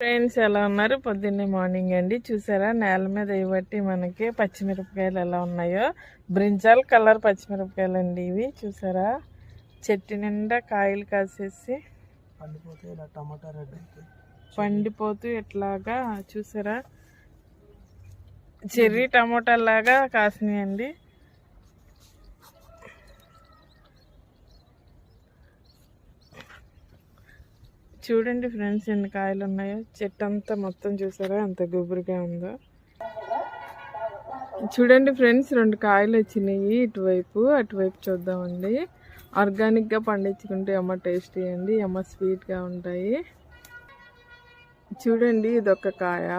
Friends ఎలా ఉన్నారు? పొద్దున్నే మార్నింగ్ అండి. చూసారా నేల మీద ఇవ్వట్టి మనకి పచ్చిమిరపకాయలు ఎలా ఉన్నాయో, బ్రింజాల్ కలర్ పచ్చిమిరపకాయలు అండి ఇవి. చూసారా చెట్టు నిండా కాయలు కాసేసి పండిపోతూ ఎట్లాగా చూసారా చెర్రీ టమోటా లాగా కాసినాయండి. చూడండి ఫ్రెండ్స్ ఎన్ని కాయలు ఉన్నాయో. చెట్టు అంతా మొత్తం చూసారా ఎంత గుబురుగా ఉందో. చూడండి ఫ్రెండ్స్ 2 కాయలు వచ్చినాయి ఇటువైపు అటువైపు చూద్దామండి. ఆర్గానిక్గా పండించుకుంటే అమ్మ టేస్టీ అండి, అమ్మ స్వీట్గా ఉంటాయి. చూడండి ఇదొక కాయ.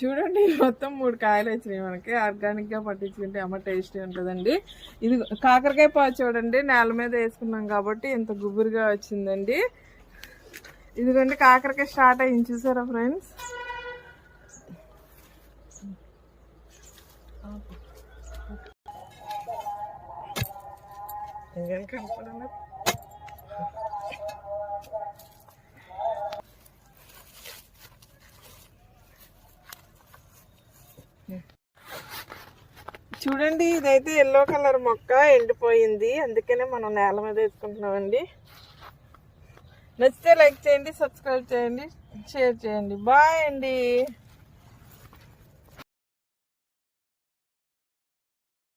చూడండి మొత్తం 3 కాయలు వచ్చినాయి మనకి. ఆర్గానిక్గా పట్టించుకుంటే అమ్మ టేస్టీ ఉంటుందండి. ఇది కాకరకాయ పాదు చూడండి నేల మీద వేసుకున్నాం కాబట్టి ఇంత గుబురుగా వచ్చిందండి. ఇదిగోండి కాకరకాయ స్టార్ట్ అయింది చూసారా ఫ్రెండ్స్. చూడండి ఇదైతే ఎల్లో కలర్ మొక్క ఎండిపోయింది, అందుకనే మనం నేల మీద వేసుకుంటున్నామండి. నచ్చితే లైక్ చేయండి, సబ్స్క్రైబ్ చేయండి, షేర్ చేయండి. బాయ్ అండి.